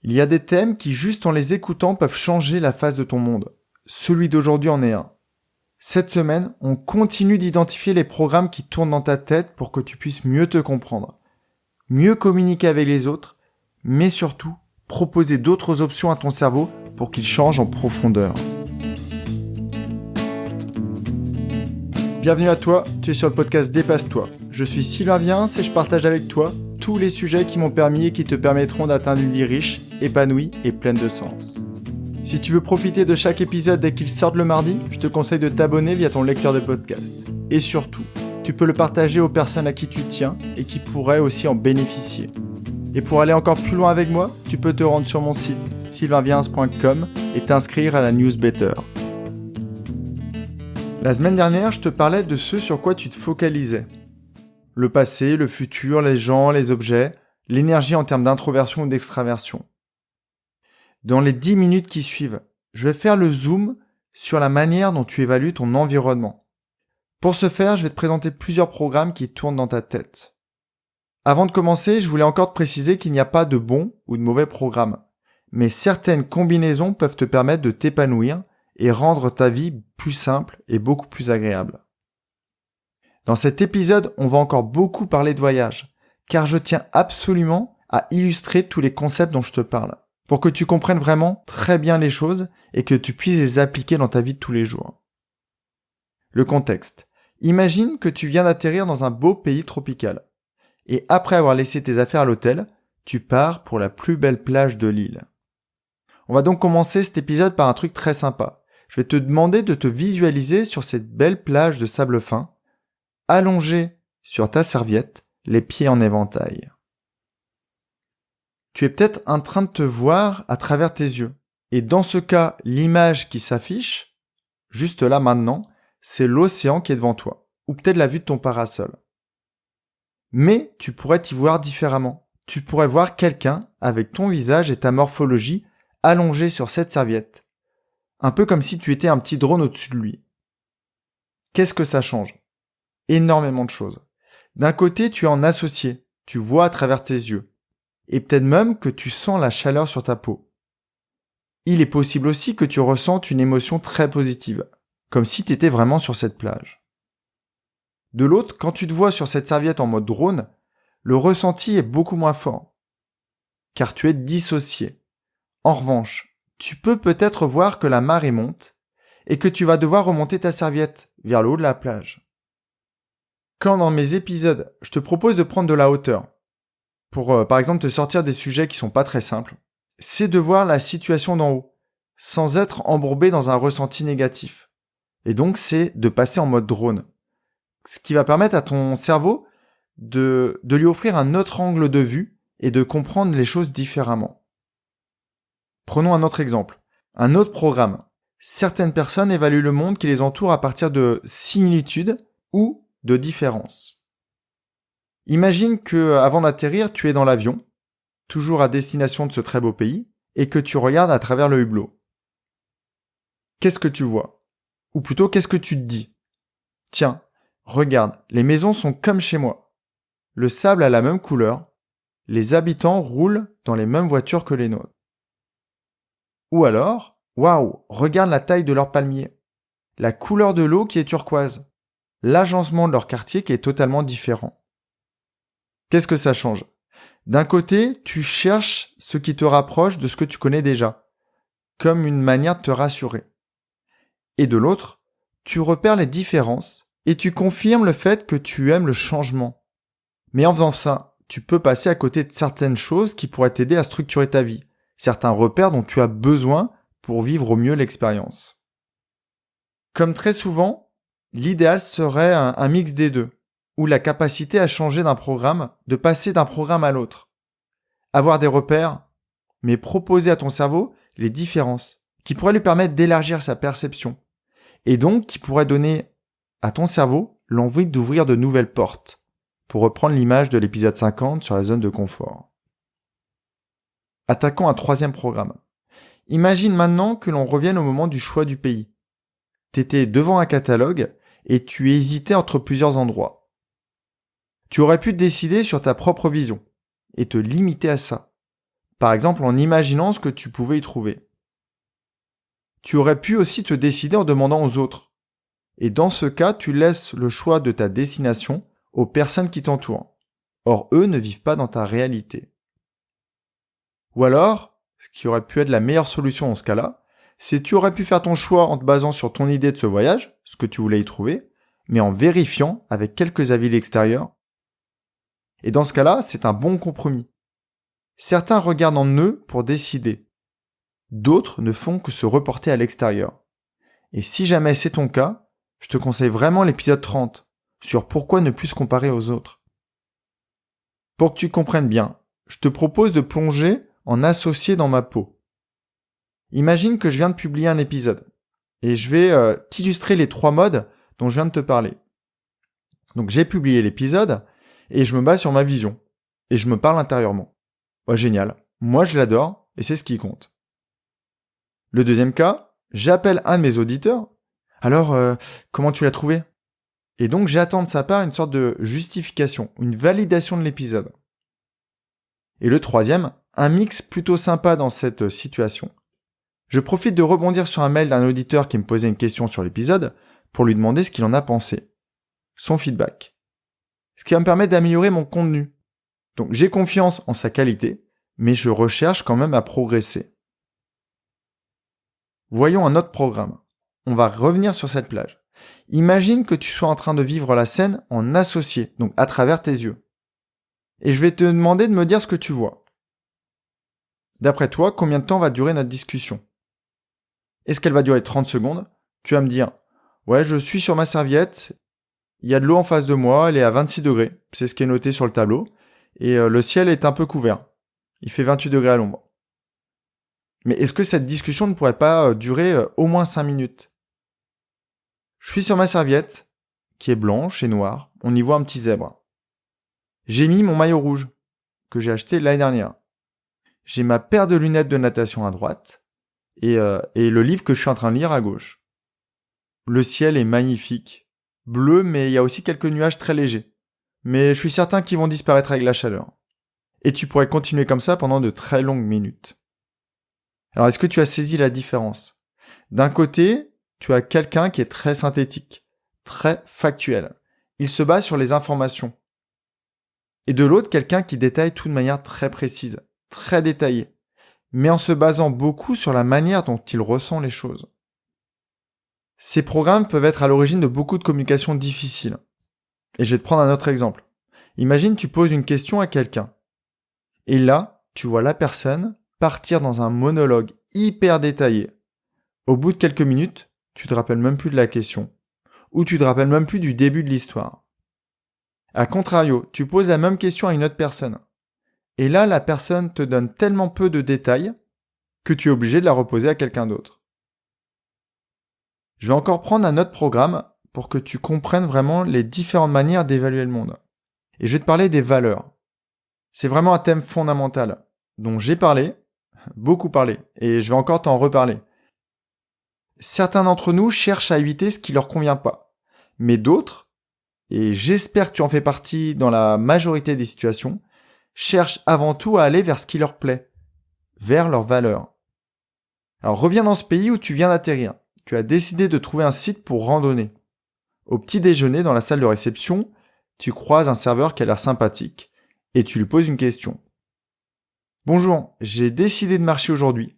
Il y a des thèmes qui, juste en les écoutant, peuvent changer la face de ton monde. Celui d'aujourd'hui en est un. Cette semaine, on continue d'identifier les programmes qui tournent dans ta tête pour que tu puisses mieux te comprendre, mieux communiquer avec les autres, mais surtout, proposer d'autres options à ton cerveau pour qu'il change en profondeur. Bienvenue à toi, tu es sur le podcast Dépasse-toi. Je suis Sylvain Viens et je partage avec toi tous les sujets qui m'ont permis et qui te permettront d'atteindre une vie riche, épanouie et pleine de sens. Si tu veux profiter de chaque épisode dès qu'il sort le mardi, je te conseille de t'abonner via ton lecteur de podcast. Et surtout, tu peux le partager aux personnes à qui tu tiens et qui pourraient aussi en bénéficier. Et pour aller encore plus loin avec moi, tu peux te rendre sur mon site sylvainviens.com et t'inscrire à la newsletter. La semaine dernière, je te parlais de ce sur quoi tu te focalisais. Le passé, le futur, les gens, les objets, l'énergie en termes d'introversion ou d'extraversion. Dans les 10 minutes qui suivent, je vais faire le zoom sur la manière dont tu évalues ton environnement. Pour ce faire, je vais te présenter plusieurs programmes qui tournent dans ta tête. Avant de commencer, je voulais encore te préciser qu'il n'y a pas de bon ou de mauvais programme, mais certaines combinaisons peuvent te permettre de t'épanouir et rendre ta vie plus simple et beaucoup plus agréable. Dans cet épisode, on va encore beaucoup parler de voyage, car je tiens absolument à illustrer tous les concepts dont je te parle, pour que tu comprennes vraiment très bien les choses et que tu puisses les appliquer dans ta vie de tous les jours. Le contexte. Imagine que tu viens d'atterrir dans un beau pays tropical, et après avoir laissé tes affaires à l'hôtel, tu pars pour la plus belle plage de l'île. On va donc commencer cet épisode par un truc très sympa. Je vais te demander de te visualiser sur cette belle plage de sable fin, allongé sur ta serviette, les pieds en éventail. Tu es peut-être en train de te voir à travers tes yeux. Et dans ce cas, l'image qui s'affiche, juste là maintenant, c'est l'océan qui est devant toi, ou peut-être la vue de ton parasol. Mais tu pourrais t'y voir différemment. Tu pourrais voir quelqu'un avec ton visage et ta morphologie allongé sur cette serviette. Un peu comme si tu étais un petit drone au-dessus de lui. Qu'est-ce que ça change ? Énormément de choses. D'un côté, tu es en associé, tu vois à travers tes yeux, et peut-être même que tu sens la chaleur sur ta peau. Il est possible aussi que tu ressentes une émotion très positive, comme si tu étais vraiment sur cette plage. De l'autre, quand tu te vois sur cette serviette en mode drone, le ressenti est beaucoup moins fort, car tu es dissocié. En revanche, tu peux peut-être voir que la marée monte, et que tu vas devoir remonter ta serviette vers le haut de la plage. Quand dans mes épisodes, je te propose de prendre de la hauteur, pour par exemple te sortir des sujets qui sont pas très simples, c'est de voir la situation d'en haut, sans être embourbé dans un ressenti négatif. Et donc c'est de passer en mode drone. Ce qui va permettre à ton cerveau de lui offrir un autre angle de vue et de comprendre les choses différemment. Prenons un autre exemple, un autre programme. Certaines personnes évaluent le monde qui les entoure à partir de similitudes ou de différence. Imagine que, avant d'atterrir, tu es dans l'avion, toujours à destination de ce très beau pays, et que tu regardes à travers le hublot. Qu'est-ce que tu vois ? Ou plutôt, qu'est-ce que tu te dis ? Tiens, regarde, les maisons sont comme chez moi. Le sable a la même couleur. Les habitants roulent dans les mêmes voitures que les nôtres. Ou alors, waouh, regarde la taille de leurs palmiers. La couleur de l'eau qui est turquoise. L'agencement de leur quartier qui est totalement différent. Qu'est-ce que ça change ? D'un côté, tu cherches ce qui te rapproche de ce que tu connais déjà, comme une manière de te rassurer. Et de l'autre, tu repères les différences et tu confirmes le fait que tu aimes le changement. Mais en faisant ça, tu peux passer à côté de certaines choses qui pourraient t'aider à structurer ta vie, certains repères dont tu as besoin pour vivre au mieux l'expérience. Comme très souvent, l'idéal serait un mix des deux, ou la capacité à changer d'un programme, de passer d'un programme à l'autre. Avoir des repères, mais proposer à ton cerveau les différences, qui pourraient lui permettre d'élargir sa perception, et donc qui pourraient donner à ton cerveau l'envie d'ouvrir de nouvelles portes, pour reprendre l'image de l'épisode 50 sur la zone de confort. Attaquons un troisième programme. Imagine maintenant que l'on revienne au moment du choix du pays. T'étais devant un catalogue et tu hésitais entre plusieurs endroits. Tu aurais pu décider sur ta propre vision et te limiter à ça. Par exemple, en imaginant ce que tu pouvais y trouver. Tu aurais pu aussi te décider en demandant aux autres. Et dans ce cas, tu laisses le choix de ta destination aux personnes qui t'entourent. Or, eux ne vivent pas dans ta réalité. Ou alors, ce qui aurait pu être la meilleure solution dans ce cas-là, c'est que tu aurais pu faire ton choix en te basant sur ton idée de ce voyage, ce que tu voulais y trouver, mais en vérifiant avec quelques avis extérieurs. Et dans ce cas-là, c'est un bon compromis. Certains regardent en eux pour décider. D'autres ne font que se reporter à l'extérieur. Et si jamais c'est ton cas, je te conseille vraiment l'épisode 30 sur pourquoi ne plus se comparer aux autres. Pour que tu comprennes bien, je te propose de plonger en associé dans ma peau. Imagine que je viens de publier un épisode et je vais t'illustrer les 3 modes dont je viens de te parler. Donc j'ai publié l'épisode et je me base sur ma vision et je me parle intérieurement. Ouais, génial, moi je l'adore et c'est ce qui compte. Le deuxième cas, j'appelle un de mes auditeurs. Alors, comment tu l'as trouvé ? Et donc j'attends de sa part une sorte de justification, une validation de l'épisode. Et le troisième, un mix plutôt sympa dans cette situation. Je profite de rebondir sur un mail d'un auditeur qui me posait une question sur l'épisode pour lui demander ce qu'il en a pensé. Son feedback. Ce qui va me permettre d'améliorer mon contenu. Donc j'ai confiance en sa qualité, mais je recherche quand même à progresser. Voyons un autre programme. On va revenir sur cette plage. Imagine que tu sois en train de vivre la scène en associé, donc à travers tes yeux. Et je vais te demander de me dire ce que tu vois. D'après toi, combien de temps va durer notre discussion ? Est-ce qu'elle va durer 30 secondes ? Tu vas me dire, ouais, je suis sur ma serviette, il y a de l'eau en face de moi, elle est à 26 degrés, c'est ce qui est noté sur le tableau, et le ciel est un peu couvert. Il fait 28 degrés à l'ombre. Mais est-ce que cette discussion ne pourrait pas durer au moins 5 minutes ? Je suis sur ma serviette, qui est blanche et noire, on y voit un petit zèbre. J'ai mis mon maillot rouge, que j'ai acheté l'année dernière. J'ai ma paire de lunettes de natation à droite, et le livre que je suis en train de lire à gauche. Le ciel est magnifique, bleu, mais il y a aussi quelques nuages très légers. Mais je suis certain qu'ils vont disparaître avec la chaleur. Et tu pourrais continuer comme ça pendant de très longues minutes. Alors est-ce que tu as saisi la différence ? D'un côté, tu as quelqu'un qui est très synthétique, très factuel. Il se base sur les informations. Et de l'autre, quelqu'un qui détaille tout de manière très précise, très détaillée, mais en se basant beaucoup sur la manière dont il ressent les choses. Ces programmes peuvent être à l'origine de beaucoup de communications difficiles. Et je vais te prendre un autre exemple. Imagine tu poses une question à quelqu'un. Et là, tu vois la personne partir dans un monologue hyper détaillé. Au bout de quelques minutes, tu te rappelles même plus de la question. Ou tu te rappelles même plus du début de l'histoire. A contrario, tu poses la même question à une autre personne. Et là, la personne te donne tellement peu de détails que tu es obligé de la reposer à quelqu'un d'autre. Je vais encore prendre un autre programme pour que tu comprennes vraiment les différentes manières d'évaluer le monde. Et je vais te parler des valeurs. C'est vraiment un thème fondamental dont j'ai parlé, beaucoup parlé, et je vais encore t'en reparler. Certains d'entre nous cherchent à éviter ce qui leur convient pas, mais d'autres, et j'espère que tu en fais partie dans la majorité des situations, cherchent avant tout à aller vers ce qui leur plaît, vers leurs valeurs. Alors reviens dans ce pays où tu viens d'atterrir. Tu as décidé de trouver un site pour randonner. Au petit déjeuner, dans la salle de réception, tu croises un serveur qui a l'air sympathique et tu lui poses une question. Bonjour, j'ai décidé de marcher aujourd'hui.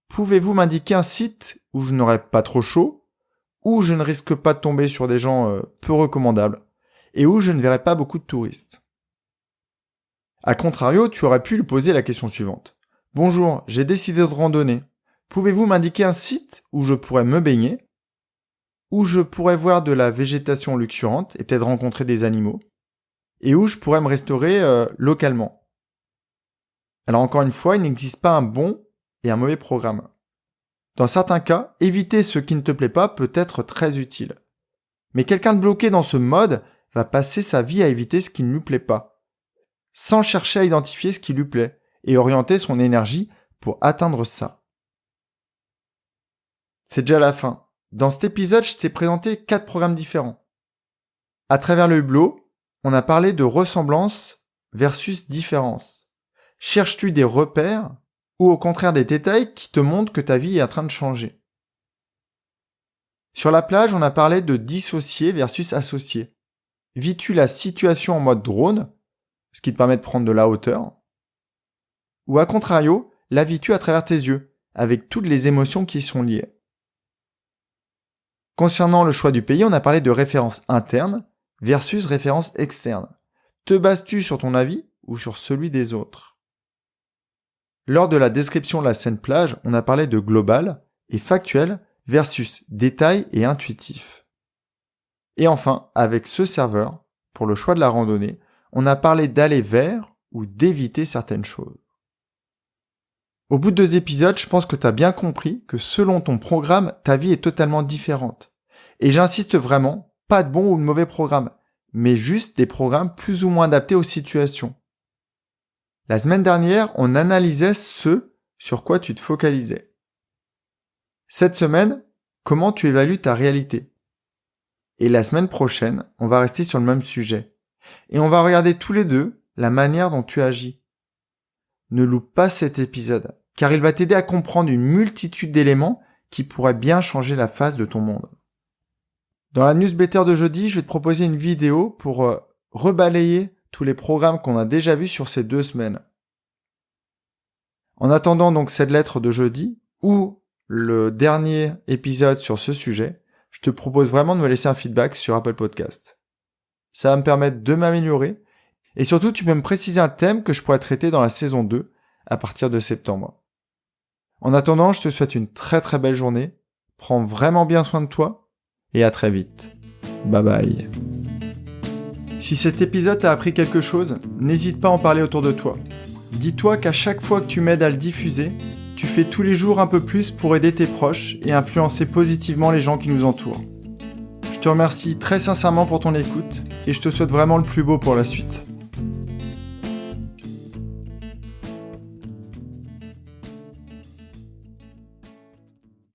Pouvez-vous m'indiquer un site où je n'aurai pas trop chaud, où je ne risque pas de tomber sur des gens peu recommandables et où je ne verrai pas beaucoup de touristes? A contrario, tu aurais pu lui poser la question suivante. Bonjour, j'ai décidé de randonner. Pouvez-vous m'indiquer un site où je pourrais me baigner, où je pourrais voir de la végétation luxuriante et peut-être rencontrer des animaux, et où je pourrais me restaurer localement? Alors encore une fois, il n'existe pas un bon et un mauvais programme. Dans certains cas, éviter ce qui ne te plaît pas peut être très utile. Mais quelqu'un de bloqué dans ce mode va passer sa vie à éviter ce qui ne lui plaît pas, sans chercher à identifier ce qui lui plaît et orienter son énergie pour atteindre ça. C'est déjà la fin. Dans cet épisode, je t'ai présenté 4 programmes différents. À travers le hublot, on a parlé de ressemblance versus différence. Cherches-tu des repères ou au contraire des détails qui te montrent que ta vie est en train de changer? Sur la plage, on a parlé de dissocier versus associer. Vis-tu la situation en mode drone, ce qui te permet de prendre de la hauteur? Ou à contrario, la vis-tu à travers tes yeux, avec toutes les émotions qui y sont liées? Concernant le choix du pays, on a parlé de référence interne versus référence externe. Te bases-tu sur ton avis ou sur celui des autres? Lors de la description de la scène plage, on a parlé de global et factuel versus détail et intuitif. Et enfin, avec ce serveur, pour le choix de la randonnée, on a parlé d'aller vers ou d'éviter certaines choses. Au bout de 2 épisodes, je pense que tu as bien compris que selon ton programme, ta vie est totalement différente. Et j'insiste vraiment, pas de bon ou de mauvais programme, mais juste des programmes plus ou moins adaptés aux situations. La semaine dernière, on analysait ce sur quoi tu te focalisais. Cette semaine, comment tu évalues ta réalité? Et la semaine prochaine, on va rester sur le même sujet. Et on va regarder tous les deux la manière dont tu agis. Ne loupe pas cet épisode, car il va t'aider à comprendre une multitude d'éléments qui pourraient bien changer la face de ton monde. Dans la newsletter de jeudi, je vais te proposer une vidéo pour rebalayer tous les programmes qu'on a déjà vus sur ces 2 semaines. En attendant donc cette lettre de jeudi, ou le dernier épisode sur ce sujet, je te propose vraiment de me laisser un feedback sur Apple Podcast. Ça va me permettre de m'améliorer, et surtout tu peux me préciser un thème que je pourrais traiter dans la saison 2 à partir de septembre. En attendant, je te souhaite une très très belle journée, prends vraiment bien soin de toi, et à très vite. Bye bye. Si cet épisode t'a appris quelque chose, n'hésite pas à en parler autour de toi. Dis-toi qu'à chaque fois que tu m'aides à le diffuser, tu fais tous les jours un peu plus pour aider tes proches et influencer positivement les gens qui nous entourent. Je te remercie très sincèrement pour ton écoute et je te souhaite vraiment le plus beau pour la suite.